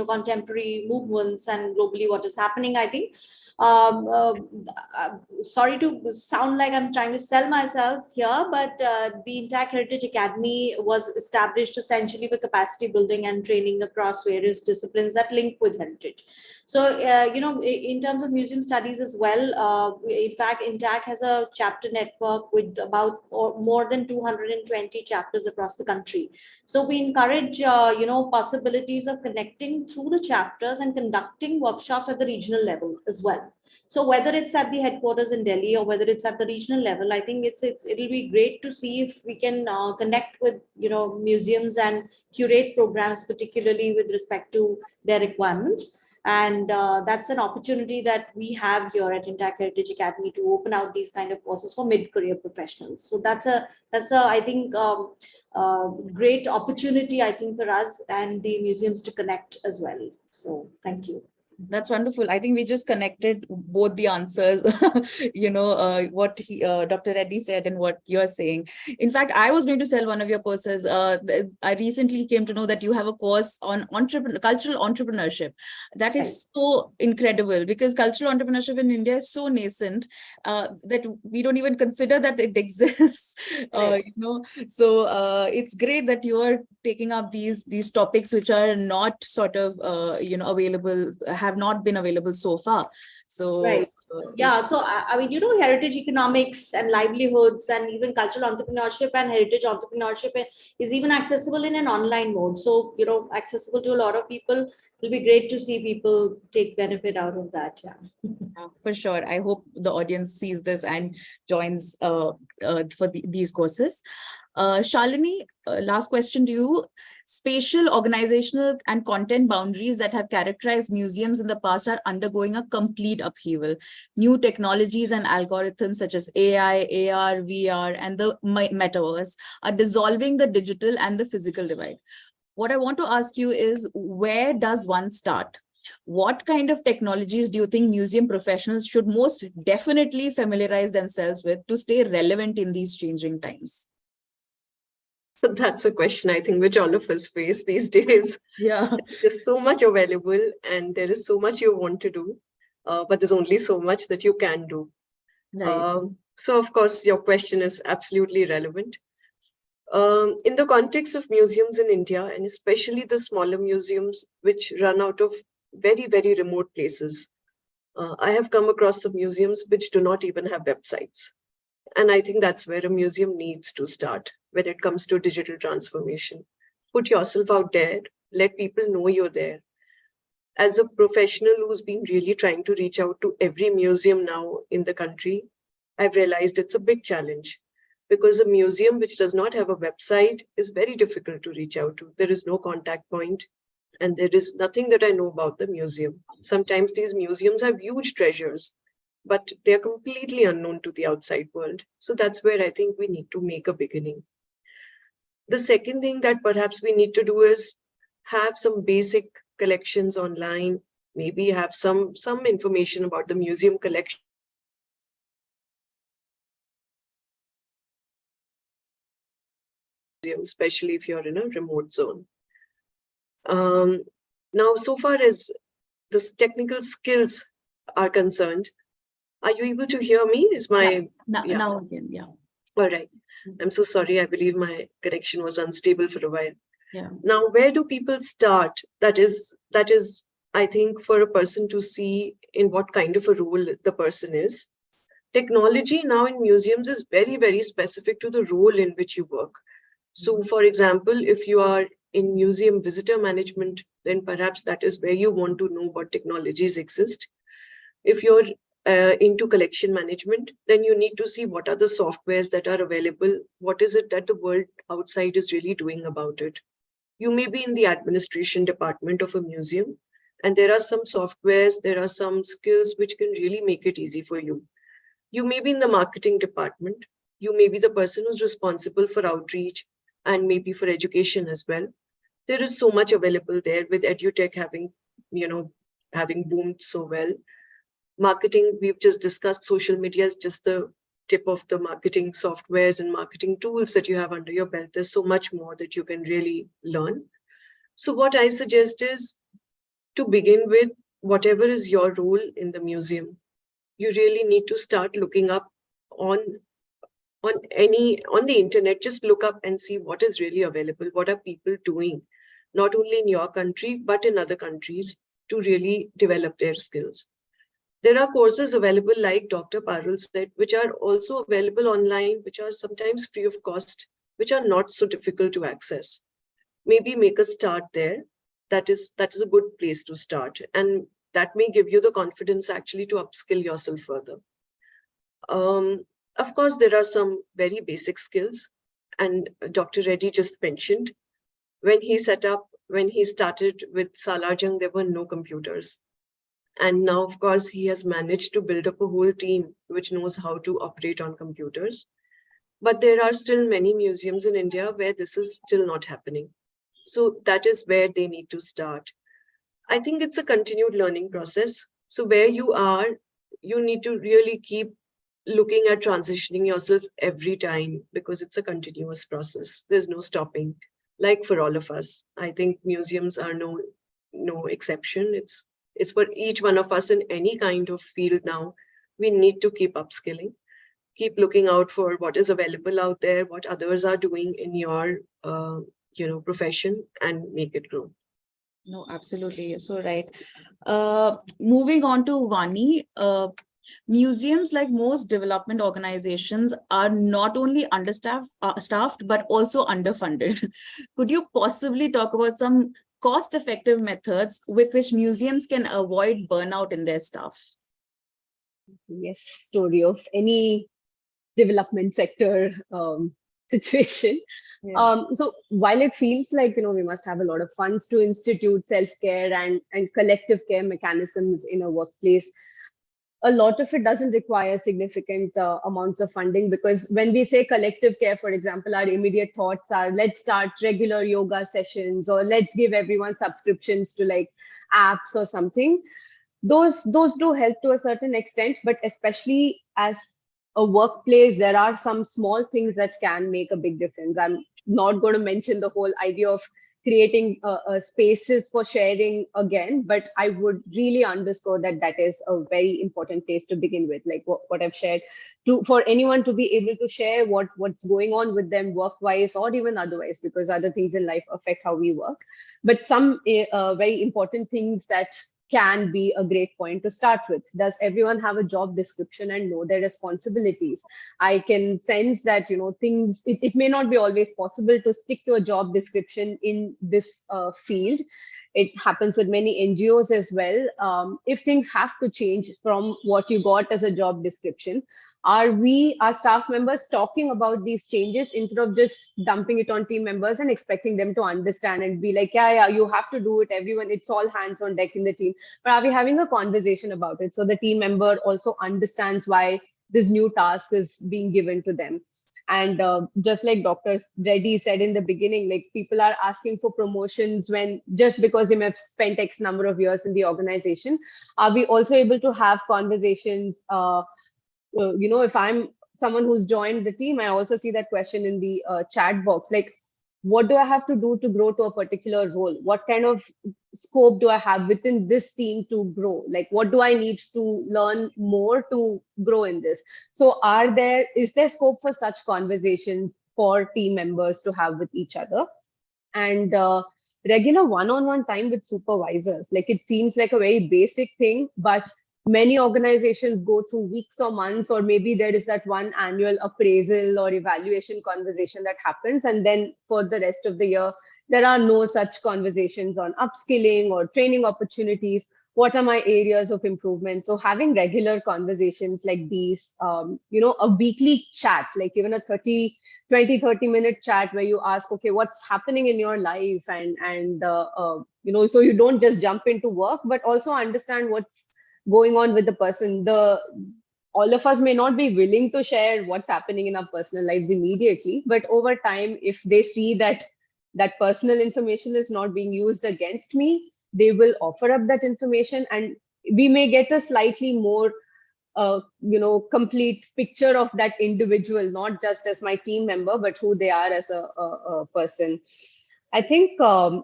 contemporary movements and globally what is happening, I think. Sorry to sound like I'm trying to sell myself here, but the INTACH Heritage Academy was established essentially for capacity building and training across various disciplines that link with heritage. So, in terms of museum studies as well, in fact, INTACH has a chapter network with about more than 220 chapters across the country. So we encourage, possibilities of connecting through the chapters and conducting workshops at the regional level as well. So whether it's at the headquarters in Delhi or whether it's at the regional level, I think it'll be great to see if we can connect with museums and curate programs, particularly with respect to their requirements. And that's an opportunity that we have here at INTACH Heritage Academy to open out these kind of courses for mid-career professionals. So that's a I think great opportunity, I think, for us and the museums to connect as well. So thank you. That's wonderful. I think we just connected both the answers, what Dr. Reddy said and what you're saying. In fact, I was going to sell one of your courses. I recently came to know that you have a course on cultural entrepreneurship. That is so incredible, because cultural entrepreneurship in India is so nascent that we don't even consider that it exists. So it's great that you are taking up these topics which are not sort of available, have not been available so far. So right. Yeah, so I mean, heritage economics and livelihoods and even cultural entrepreneurship and heritage entrepreneurship is even accessible in an online mode. So, accessible to a lot of people. It'll be great to see people take benefit out of that. Yeah, for sure. I hope the audience sees this and joins for these courses. Shalini, last question to you. Spatial, organizational, and content boundaries that have characterized museums in the past are undergoing a complete upheaval. New technologies and algorithms such as AI, AR, VR, and the metaverse are dissolving the digital and the physical divide. What I want to ask you is, where does one start? What kind of technologies do you think museum professionals should most definitely familiarize themselves with to stay relevant in these changing times? So that's a question, I think, which all of us face these days. Yeah. There's so much available and there is so much you want to do, but there's only so much that you can do. Right. So, of course, your question is absolutely relevant. In the context of museums in India, and especially the smaller museums which run out of very, very remote places, I have come across some museums which do not even have websites. And I think that's where a museum needs to start when it comes to digital transformation. Put yourself out there, let people know you're there. As a professional who's been really trying to reach out to every museum now in the country, I've realized it's a big challenge, because a museum which does not have a website is very difficult to reach out to. There is no contact point and there is nothing that I know about the museum. Sometimes these museums have huge treasures, but they're completely unknown to the outside world. So that's where I think we need to make a beginning. The second thing that perhaps we need to do is have some basic collections online, maybe have some information about the museum collection, especially if you're in a remote zone. Now, so far as the technical skills are concerned, are you able to hear me? Is my now again, yeah. All right. I'm so sorry. I believe my connection was unstable for a while. Yeah. Now, where do people start? That is, I think, for a person to see in what kind of a role the person is. Technology now in museums is very, very specific to the role in which you work. So for example, if you are in museum visitor management, then perhaps that is where you want to know what technologies exist. If you're into collection management, then you need to see what are the softwares that are available. What is it that the world outside is really doing about it? You may be in the administration department of a museum, and there are some softwares, there are some skills which can really make it easy for you. You may be in the marketing department. You may be the person who's responsible for outreach and maybe for education as well. There is so much available there with edutech having boomed so well. Marketing, we've just discussed social media is just the tip of the marketing softwares and marketing tools that you have under your belt. There's so much more that you can really learn. So what I suggest is to begin with, whatever is your role in the museum, you really need to start looking up on the internet. Just look up and see what is really available. What are people doing, not only in your country, but in other countries, to really develop their skills. There are courses available, like Dr. Parul said, which are also available online, which are sometimes free of cost, which are not so difficult to access. Maybe make a start there. That is a good place to start. And that may give you the confidence actually to upskill yourself further. Of course, there are some very basic skills. And Dr. Reddy just mentioned, when he started with Salar, Jung, there were no computers. And now, of course, he has managed to build up a whole team which knows how to operate on computers. But there are still many museums in India where this is still not happening. So that is where they need to start. I think it's a continued learning process. So where you are, you need to really keep looking at transitioning yourself every time, because it's a continuous process. There's no stopping. Like for all of us, I think museums are no exception. It's for each one of us in any kind of field now. We need to keep upskilling, keep looking out for what is available out there, what others are doing in your profession, and make it grow. No, absolutely. You're so right. Moving on to Vani, museums, like most development organizations, are not only staffed, but also underfunded. Could you possibly talk about some cost-effective methods with which museums can avoid burnout in their staff? Yes, story of any development sector situation. Yeah. So while it feels like, we must have a lot of funds to institute self-care and collective care mechanisms in a workplace, a lot of it doesn't require significant amounts of funding, because when we say collective care, for example, our immediate thoughts are, let's start regular yoga sessions, or let's give everyone subscriptions to like apps or something. Those do help to a certain extent, but especially as a workplace, there are some small things that can make a big difference. I'm not going to mention the whole idea of creating spaces for sharing again, but I would really underscore that is a very important place to begin with, like what I've shared, for anyone to be able to share what's going on with them work-wise or even otherwise, because other things in life affect how we work. But some very important things that can be a great point to start with. Does everyone have a job description and know their responsibilities? I can sense that, things, it may not be always possible to stick to a job description in this field. It happens with many NGOs as well. If things have to change from what you got as a job description, are our staff members talking about these changes instead of just dumping it on team members and expecting them to understand and be like, yeah, you have to do it, everyone, it's all hands on deck in the team? But are we having a conversation about it so the team member also understands why this new task is being given to them? And just like Dr. Reddy said in the beginning, like people are asking for promotions when just because they may have spent X number of years in the organization. Are we also able to have conversations? If I'm someone who's joined the team, I also see that question in the chat box, like, what do I have to do to grow to a particular role? What kind of scope do I have within this team to grow? Like, what do I need to learn more to grow in this? So is there scope for such conversations for team members to have with each other? And regular one-on-one time with supervisors. Like, it seems like a very basic thing, but many organizations go through weeks or months, or maybe there is that one annual appraisal or evaluation conversation that happens. And then for the rest of the year, there are no such conversations on upskilling or training opportunities. What are my areas of improvement? So having regular conversations like these, a weekly chat, like even a 30 minute chat where you ask, okay, what's happening in your life? So you don't just jump into work, but also understand what's going on with the person. All of us may not be willing to share what's happening in our personal lives immediately, but over time, if they see that that personal information is not being used against me, they will offer up that information, and we may get a slightly more complete picture of that individual, not just as my team member, but who they are as a person. I think,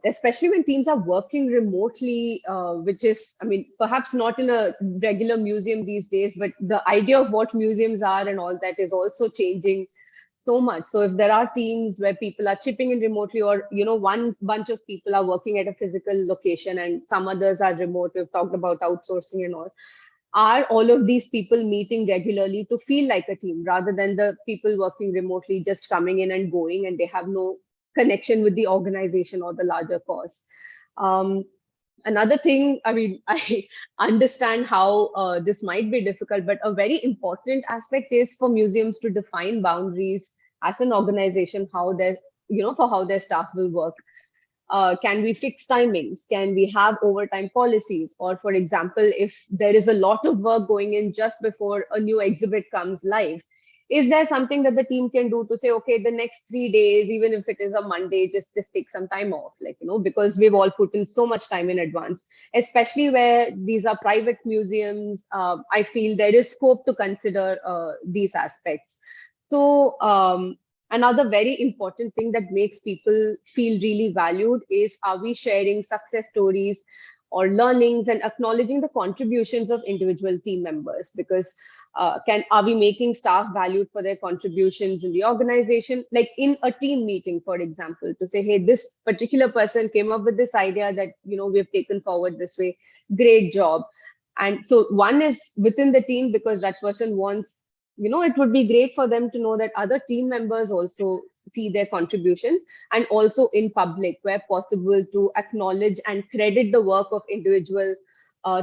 especially when teams are working remotely, which is, perhaps not in a regular museum these days, but the idea of what museums are and all that is also changing so much. So if there are teams where people are chipping in remotely, or, one bunch of people are working at a physical location and some others are remote, we've talked about outsourcing and all of these people meeting regularly to feel like a team, rather than the people working remotely just coming in and going and they have no connection with the organization or the larger cause. Another thing, I understand how this might be difficult, but a very important aspect is for museums to define boundaries as an organization, for how their staff will work. Can we fix timings? Can we have overtime policies? Or, for example, if there is a lot of work going in just before a new exhibit comes live, is there something that the team can do to say, okay, the next 3 days, even if it is a Monday, just take some time off, because we've all put in so much time in advance, especially where these are private museums. I feel there is scope to consider these aspects. So another very important thing that makes people feel really valued is, are we sharing success stories or learnings and acknowledging the contributions of individual team members? Because are we making staff valued for their contributions in the organization? Like in a team meeting, for example, to say, hey, this particular person came up with this idea that, we've taken forward this way. Great job. And so one is within the team, because that person wants, it would be great for them to know that other team members also see their contributions, and also in public, where possible, to acknowledge and credit the work of individual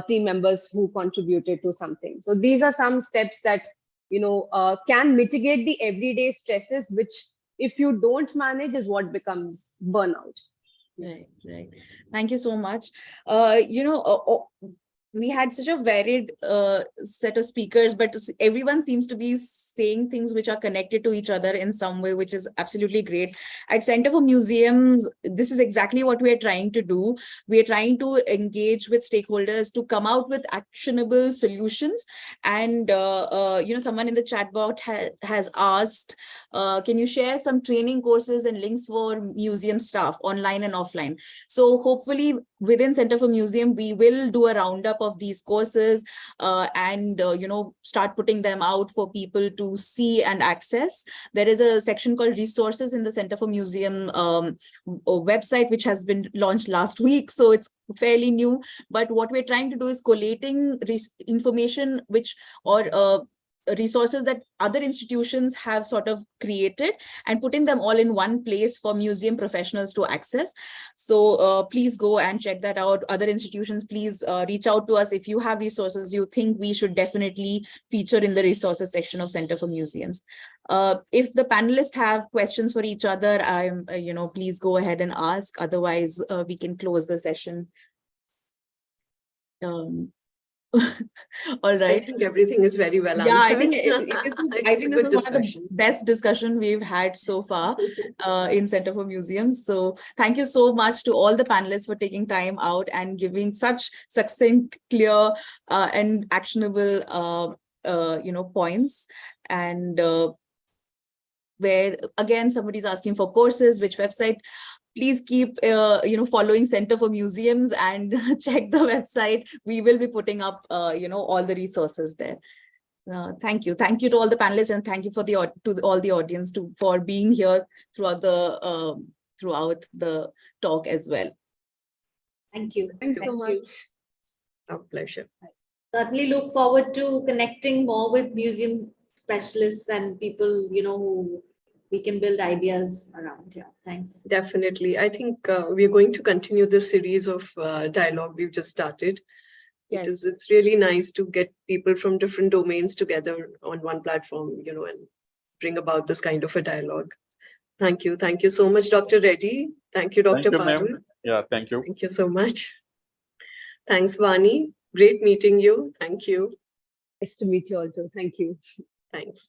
team members who contributed to something. So these are some steps that, can mitigate the everyday stresses, which if you don't manage is what becomes burnout. Right. Thank you so much. We had such a varied set of speakers, but everyone seems to be saying things which are connected to each other in some way, which is absolutely great. At Center for Museums, this is exactly what we are trying to do. We are trying to engage with stakeholders to come out with actionable solutions. And, someone in the chat box has asked, can you share some training courses and links for museum staff, online and offline? So hopefully within Center for Museum, we will do a roundup of these courses and start putting them out for people to see and access. There is a section called resources in the Center for Museum website, which has been launched last week, so it's fairly new. But what we're trying to do is collating information resources that other institutions have sort of created and putting them all in one place for museum professionals to access. So please go and check that out. Other institutions, please reach out to us if you have resources you think we should definitely feature in the resources section of Center for Museums. If the panelists have questions for each other, please go ahead and ask. Otherwise, we can close the session. All right. I think everything is very well answered. Yeah, I think this was one of the best discussion we've had so far in Center for Museums. So thank you so much to all the panelists for taking time out and giving such succinct, clear, and actionable, points. And where again somebody's asking for courses, which website? Please keep following Center for Museums and check the website. We will be putting up all the resources there. Thank you to all the panelists, and thank you to all the audience for being here throughout the talk as well. Thank you. Thanks so much. Our pleasure. certainly look forward to connecting more with museum specialists and people, who we can build ideas around here. Thanks. Definitely. I think we're going to continue this series of dialogue we've just started. Yes. It's really nice to get people from different domains together on one platform, and bring about this kind of a dialogue. Thank you. Thank you so much, Dr. Reddy. Thank you, Dr. Thank you, Parul. ma'am. Yeah, thank you. Thank you so much. Thanks, Vani. Great meeting you. Thank you. Nice to meet you all too. Thank you. Thanks.